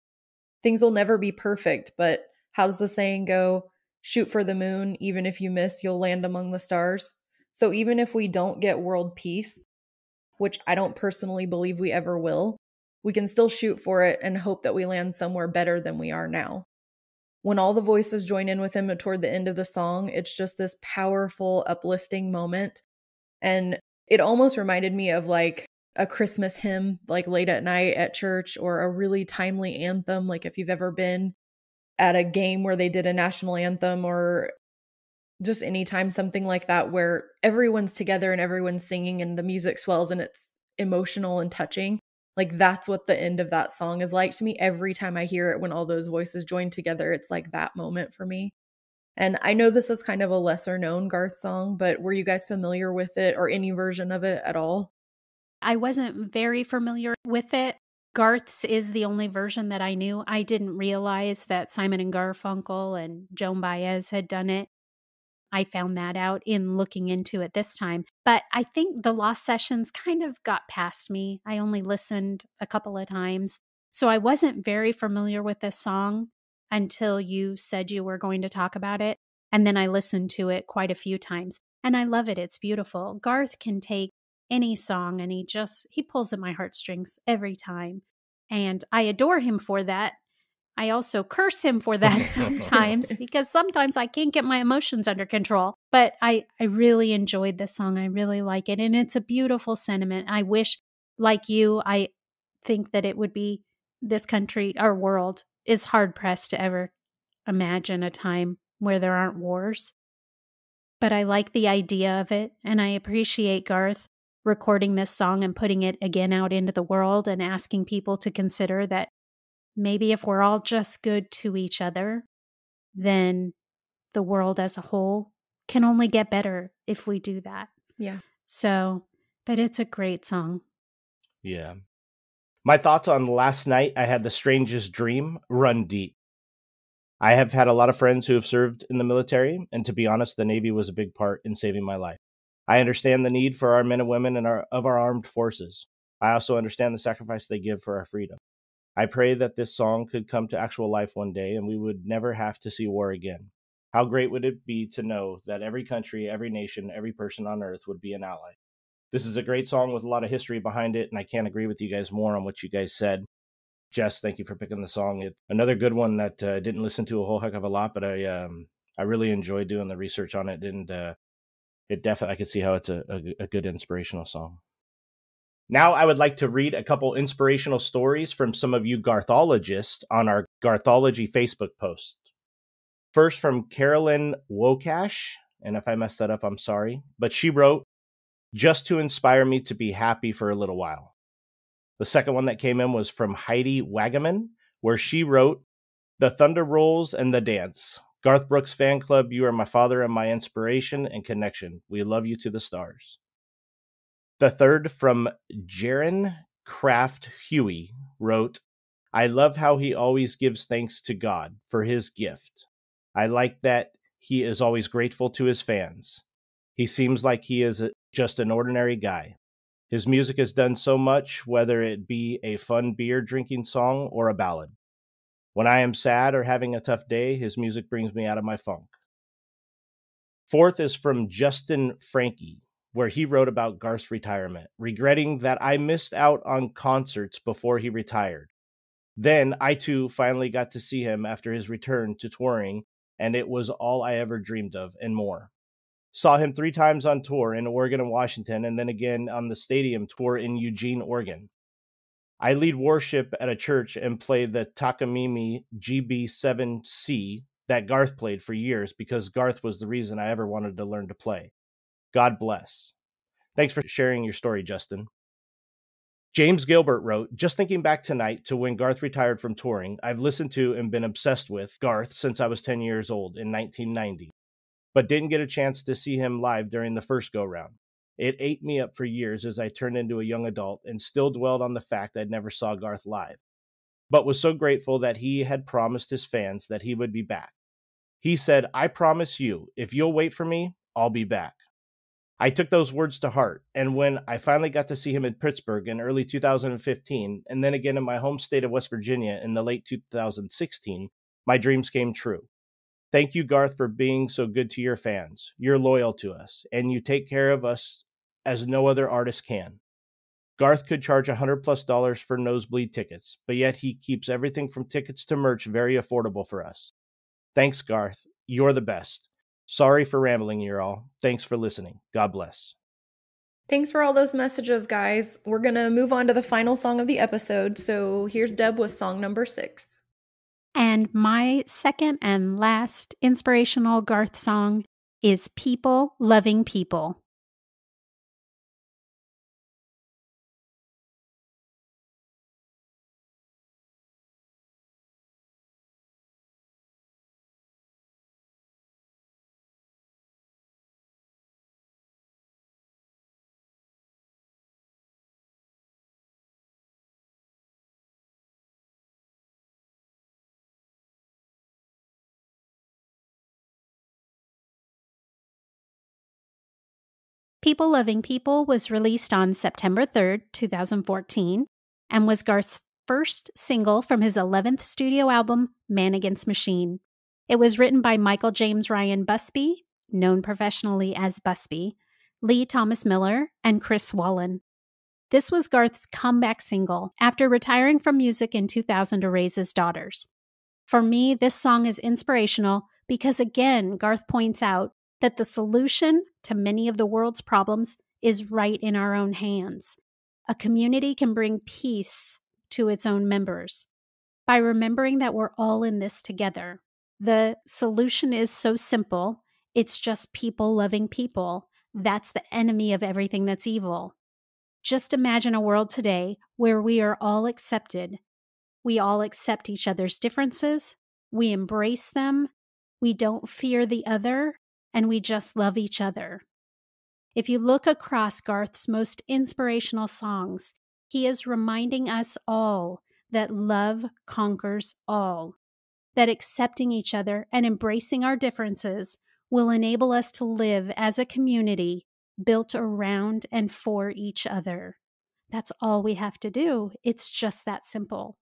Things will never be perfect, but how does the saying go? Shoot for the moon, even if you miss, you'll land among the stars. So even if we don't get world peace, which I don't personally believe we ever will, we can still shoot for it and hope that we land somewhere better than we are now. When all the voices join in with him toward the end of the song, it's just this powerful, uplifting moment. And it almost reminded me of like a Christmas hymn, like late at night at church, or a really timely anthem, like if you've ever been at a game where they did a national anthem, or just anytime something like that where everyone's together and everyone's singing and the music swells and it's emotional and touching. Like that's what the end of that song is like to me. Every time I hear it, when all those voices join together, it's like that moment for me. And I know this is kind of a lesser known Garth song, but were you guys familiar with it or any version of it at all? I wasn't very familiar with it. Garth's is the only version that I knew. I didn't realize that Simon and Garfunkel and Joan Baez had done it. I found that out in looking into it this time. But I think the Lost Sessions kind of got past me. I only listened a couple of times. So I wasn't very familiar with this song until you said you were going to talk about it. And then I listened to it quite a few times. And I love it. It's beautiful. Garth can take any song and he pulls at my heartstrings every time. And I adore him for that. I also curse him for that sometimes because sometimes I can't get my emotions under control. But I really enjoyed this song. I really like it. And it's a beautiful sentiment. I wish, like you, I think that it would be this country, our world is hard pressed to ever imagine a time where there aren't wars. But I like the idea of it. And I appreciate Garth recording this song and putting it again out into the world and asking people to consider that maybe if we're all just good to each other, then the world as a whole can only get better if we do that. Yeah. So, but it's a great song. Yeah. My thoughts on last night, I had the strangest dream, run deep. I have had a lot of friends who have served in the military, and to be honest, the Navy was a big part in saving my life. I understand the need for our men and women of our armed forces. I also understand the sacrifice they give for our freedom. I pray that this song could come to actual life one day and we would never have to see war again. How great would it be to know that every country, every nation, every person on earth would be an ally. This is a great song with a lot of history behind it, and I can't agree with you guys more on what you guys said. Jess, thank you for picking the song. It's another good one that I didn't listen to a whole heck of a lot, but I really enjoyed doing the research on it, and it definitely, I could see how it's a good inspirational song. Now I would like to read a couple inspirational stories from some of you Garthologists on our Garthology Facebook post. First from Carolyn Wokash, and if I messed that up, I'm sorry, but she wrote, just to inspire me to be happy for a little while. The second one that came in was from Heidi Wagaman, where she wrote, the thunder rolls and the dance. Garth Brooks Fan Club, you are my father and my inspiration and connection. We love you to the stars. The third from Jaron Kraft Huey wrote, I love how he always gives thanks to God for his gift. I like that he is always grateful to his fans. He seems like he is just an ordinary guy. His music has done so much, whether it be a fun beer drinking song or a ballad. When I am sad or having a tough day, his music brings me out of my funk. Fourth is from Justin Frankie, where he wrote about Garth's retirement, regretting that I missed out on concerts before he retired. Then I too finally got to see him after his return to touring, and it was all I ever dreamed of and more. Saw him 3 times on tour in Oregon and Washington, and then again on the stadium tour in Eugene, Oregon. I lead worship at a church and play the Takamine GB7C that Garth played for years because Garth was the reason I ever wanted to learn to play. God bless. Thanks for sharing your story, Justin. James Gilbert wrote, just thinking back tonight to when Garth retired from touring, I've listened to and been obsessed with Garth since I was 10 years old in 1990, but didn't get a chance to see him live during the first go-round. It ate me up for years as I turned into a young adult and still dwelled on the fact I never saw Garth live, but was so grateful that he had promised his fans that he would be back. He said, I promise you, if you'll wait for me, I'll be back. I took those words to heart, and when I finally got to see him in Pittsburgh in early 2015, and then again in my home state of West Virginia in the late 2016, my dreams came true. Thank you, Garth, for being so good to your fans. You're loyal to us, and you take care of us as no other artist can. Garth could charge $100+ for nosebleed tickets, but yet he keeps everything from tickets to merch very affordable for us. Thanks, Garth. You're the best. Sorry for rambling, you're all. Thanks for listening. God bless. Thanks for all those messages, guys. We're going to move on to the final song of the episode. So here's Deb with song number 6. And my second and last inspirational Garth song is People Loving People. People Loving People was released on September 3rd, 2014, and was Garth's first single from his 11th studio album, Man Against Machine. It was written by Michael James Ryan Busby, known professionally as Busby, Lee Thomas Miller, and Chris Wallen. This was Garth's comeback single after retiring from music in 2000 to raise his daughters. For me, this song is inspirational because, again, Garth points out that the solution to many of the world's problems is right in our own hands. A community can bring peace to its own members by remembering that we're all in this together. The solution is so simple. It's just people loving people. That's the enemy of everything that's evil. Just imagine a world today where we are all accepted. We all accept each other's differences. We embrace them. We don't fear the other. And we just love each other. If you look across Garth's most inspirational songs, he is reminding us all that love conquers all, that accepting each other and embracing our differences will enable us to live as a community built around and for each other. That's all we have to do. It's just that simple.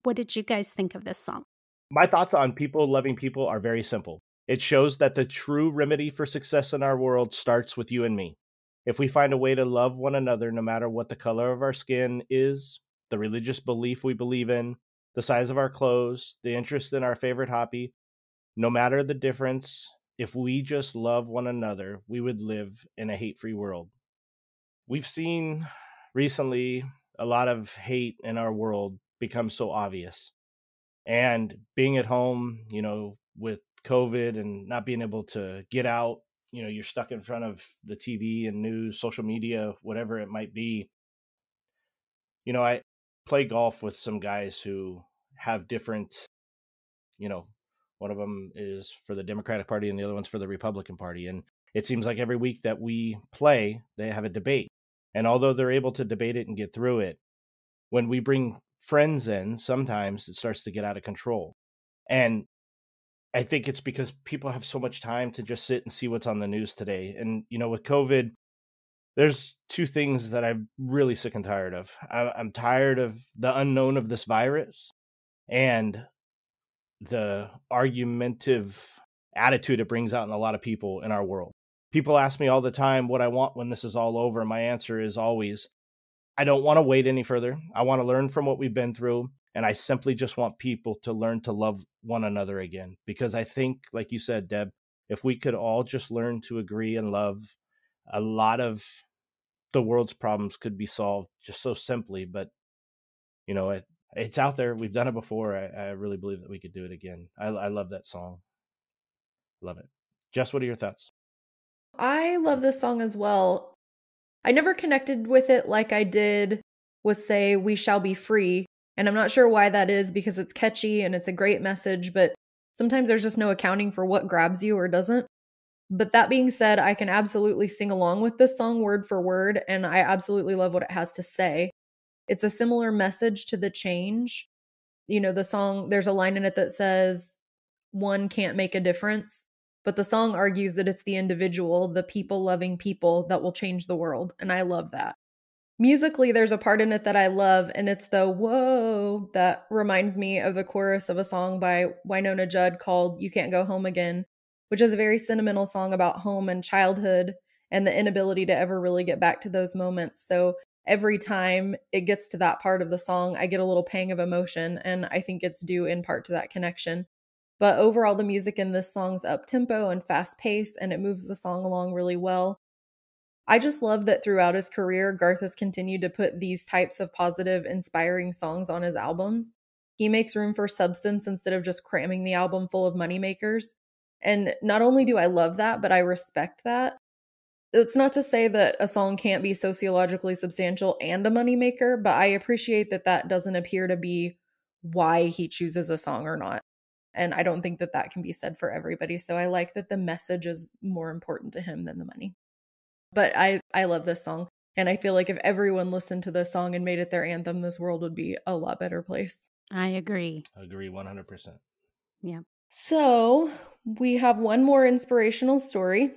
What did you guys think of this song? My thoughts on People Loving People are very simple. It shows that the true remedy for success in our world starts with you and me. If we find a way to love one another, no matter what the color of our skin is, the religious belief we believe in, the size of our clothes, the interest in our favorite hobby, no matter the difference, if we just love one another, we would live in a hate-free world. We've seen recently a lot of hate in our world become so obvious. And being at home, with COVID and not being able to get out, you're stuck in front of the TV and news, social media, whatever it might be. I play golf with some guys who have different, one of them is for the Democratic Party and the other one's for the Republican Party. And it seems like every week that we play, they have a debate. And although they're able to debate it and get through it, when we bring friends in, sometimes it starts to get out of control. And I think it's because people have so much time to just sit and see what's on the news today. And, with COVID, there's two things that I'm really sick and tired of. I'm tired of the unknown of this virus and the argumentative attitude it brings out in a lot of people in our world. People ask me all the time what I want when this is all over. My answer is always, I don't want to wait any further. I want to learn from what we've been through. And I simply just want people to learn to love one another again. Because I think, like you said, Deb, if we could all just learn to agree and love, a lot of the world's problems could be solved just so simply. But, you know, it's out there. We've done it before. I really believe that we could do it again. I love that song. Love it. Jess, what are your thoughts? I love this song as well. I never connected with it like I did with, say, We Shall Be Free. And I'm not sure why that is, because it's catchy and it's a great message, but sometimes there's just no accounting for what grabs you or doesn't. But that being said, I can absolutely sing along with this song word for word, and I absolutely love what it has to say. It's a similar message to The Change. You know, the song, there's a line in it that says, one can't make a difference. But the song argues that it's the individual, the people-loving people that will change the world. And I love that. Musically, there's a part in it that I love, and it's the whoa that reminds me of the chorus of a song by Winona Judd called You Can't Go Home Again, which is a very sentimental song about home and childhood and the inability to ever really get back to those moments. So every time it gets to that part of the song, I get a little pang of emotion, and I think it's due in part to that connection. But overall, the music in this song's up-tempo and fast-paced, and it moves the song along really well. I just love that throughout his career, Garth has continued to put these types of positive, inspiring songs on his albums. He makes room for substance instead of just cramming the album full of moneymakers. And not only do I love that, but I respect that. It's not to say that a song can't be sociologically substantial and a moneymaker, but I appreciate that that doesn't appear to be why he chooses a song or not. And I don't think that that can be said for everybody. So I like that the message is more important to him than the money. But I love this song. And I feel like if everyone listened to this song and made it their anthem, this world would be a lot better place. I agree. Agree 100%. Yeah. So we have one more inspirational story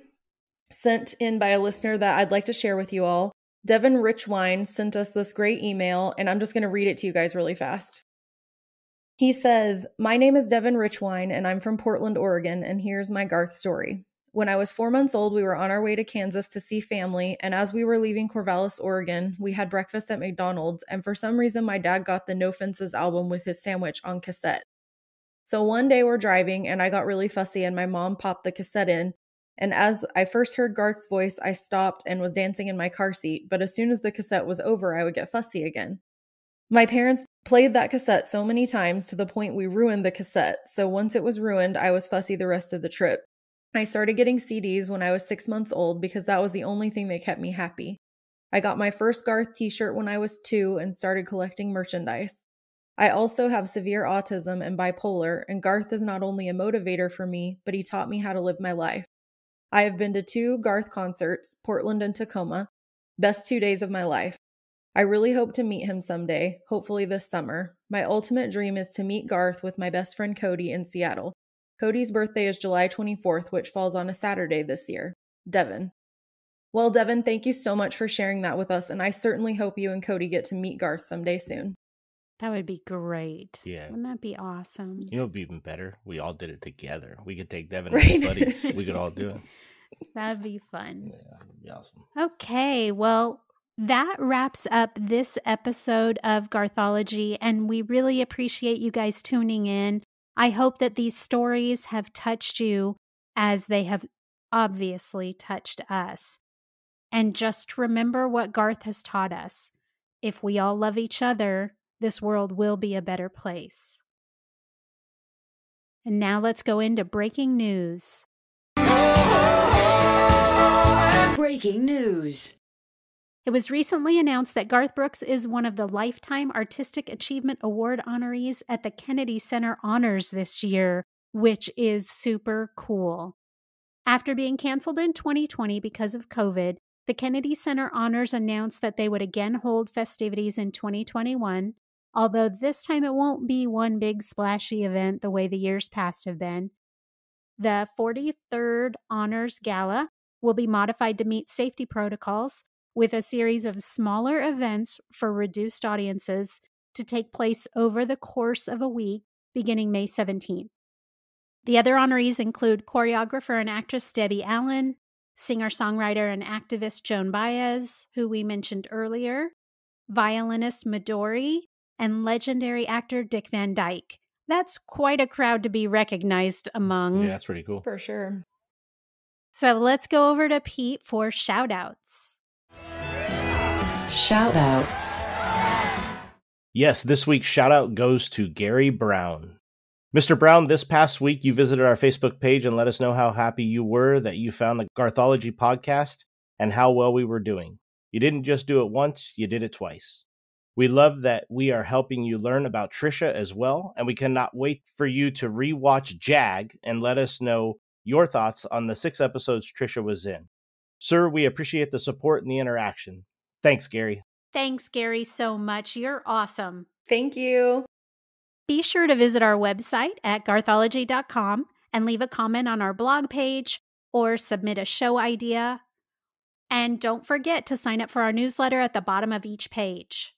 sent in by a listener that I'd like to share with you all. Devin Richwine sent us this great email, and I'm just going to read it to you guys really fast. He says, "My name is Devin Richwine, and I'm from Portland, Oregon, and here's my Garth story. When I was 4 months old, we were on our way to Kansas to see family, and as we were leaving Corvallis, Oregon, we had breakfast at McDonald's, and for some reason, my dad got the No Fences album with his sandwich on cassette. So one day we're driving, and I got really fussy, and my mom popped the cassette in, and as I first heard Garth's voice, I stopped and was dancing in my car seat, but as soon as the cassette was over, I would get fussy again. My parents played that cassette so many times to the point we ruined the cassette, so once it was ruined, I was fussy the rest of the trip. I started getting CDs when I was 6 months old because that was the only thing that kept me happy. I got my first Garth t-shirt when I was 2 and started collecting merchandise. I also have severe autism and bipolar, and Garth is not only a motivator for me, but he taught me how to live my life. I have been to 2 Garth concerts, Portland and Tacoma. Best 2 days of my life. I really hope to meet him someday, hopefully this summer. My ultimate dream is to meet Garth with my best friend Cody in Seattle. Cody's birthday is July 24th, which falls on a Saturday this year. Devin." Well, Devin, thank you so much for sharing that with us, and I certainly hope you and Cody get to meet Garth someday soon. That would be great. Yeah. Wouldn't that be awesome? You know, it'd be even better. We all did it together. We could take Devin Right. and his buddy. We could all do it. That'd be fun. Yeah, it'd be awesome. Okay, well, that wraps up this episode of Garthology, and we really appreciate you guys tuning in. I hope that these stories have touched you as they have obviously touched us. And just remember what Garth has taught us. If we all love each other, this world will be a better place. And now let's go into breaking news. Breaking news. It was recently announced that Garth Brooks is one of the Lifetime Artistic Achievement Award honorees at the Kennedy Center Honors this year, which is super cool. After being canceled in 2020 because of COVID, the Kennedy Center Honors announced that they would again hold festivities in 2021, although this time it won't be one big splashy event the way the years past have been. The 43rd Honors Gala will be modified to meet safety protocols, with a series of smaller events for reduced audiences to take place over the course of a week beginning May 17th. The other honorees include choreographer and actress Debbie Allen, singer-songwriter and activist Joan Baez, who we mentioned earlier, violinist Midori, and legendary actor Dick Van Dyke. That's quite a crowd to be recognized among. Yeah, that's pretty cool. For sure. So let's go over to Pete for shout-outs. Shout-outs. Yes, this week's shout-out goes to Gary Brown. Mr. Brown, this past week you visited our Facebook page and let us know how happy you were that you found the Garthology podcast and how well we were doing. You didn't just do it once, you did it twice. We love that we are helping you learn about Trisha as well, and we cannot wait for you to rewatch Jag and let us know your thoughts on the 6 episodes Trisha was in. Sir, we appreciate the support and the interaction. Thanks, Gary. Thanks, Gary, so much. You're awesome. Thank you. Be sure to visit our website at garthology.com and leave a comment on our blog page or submit a show idea. And don't forget to sign up for our newsletter at the bottom of each page.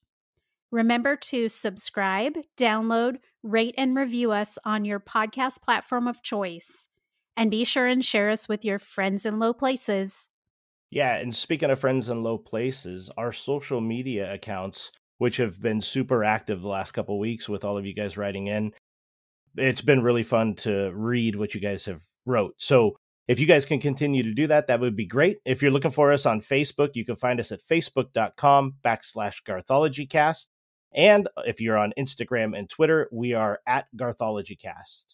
Remember to subscribe, download, rate, and review us on your podcast platform of choice. And be sure and share us with your friends in low places. Yeah, and speaking of friends in low places, our social media accounts, which have been super active the last couple of weeks with all of you guys writing in, it's been really fun to read what you guys have wrote. So if you guys can continue to do that, that would be great. If you're looking for us on Facebook, you can find us at facebook.com/GarthologyCast. And if you're on Instagram and Twitter, we are at GarthologyCast.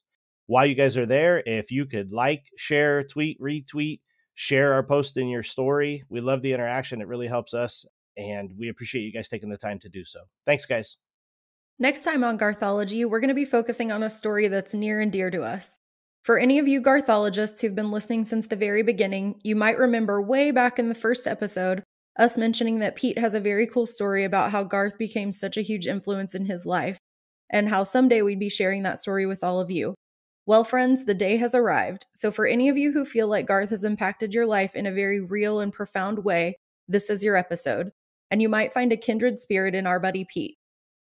While you guys are there, if you could like, share, tweet, retweet, share our post in your story. We love the interaction. It really helps us, and we appreciate you guys taking the time to do so. Thanks, guys. Next time on Garthology, we're going to be focusing on a story that's near and dear to us. For any of you Garthologists who've been listening since the very beginning, you might remember way back in the first episode, us mentioning that Pete has a very cool story about how Garth became such a huge influence in his life, and how someday we'd be sharing that story with all of you. Well, friends, the day has arrived. So for any of you who feel like Garth has impacted your life in a very real and profound way, this is your episode. And you might find a kindred spirit in our buddy Pete.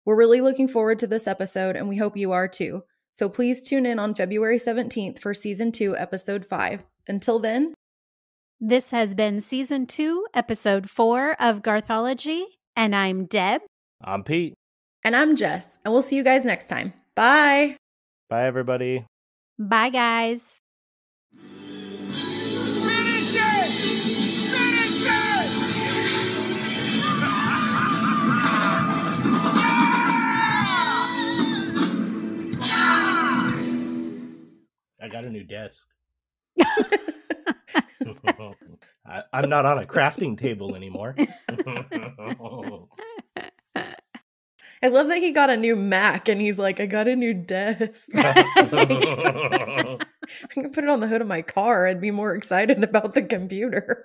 We're really looking forward to this episode, and we hope you are too. So please tune in on February 17th for Season 2, Episode 5. Until then, this has been Season 2, Episode 4 of Garthology, and I'm Deb. I'm Pete. And I'm Jess, and we'll see you guys next time. Bye! Bye, everybody. Bye, guys. Finish it! Finish it! I got a new desk. I'm not on a crafting table anymore. I love that he got a new Mac and he's like, I got a new desk. I can put it on the hood of my car. I'd be more excited about the computer.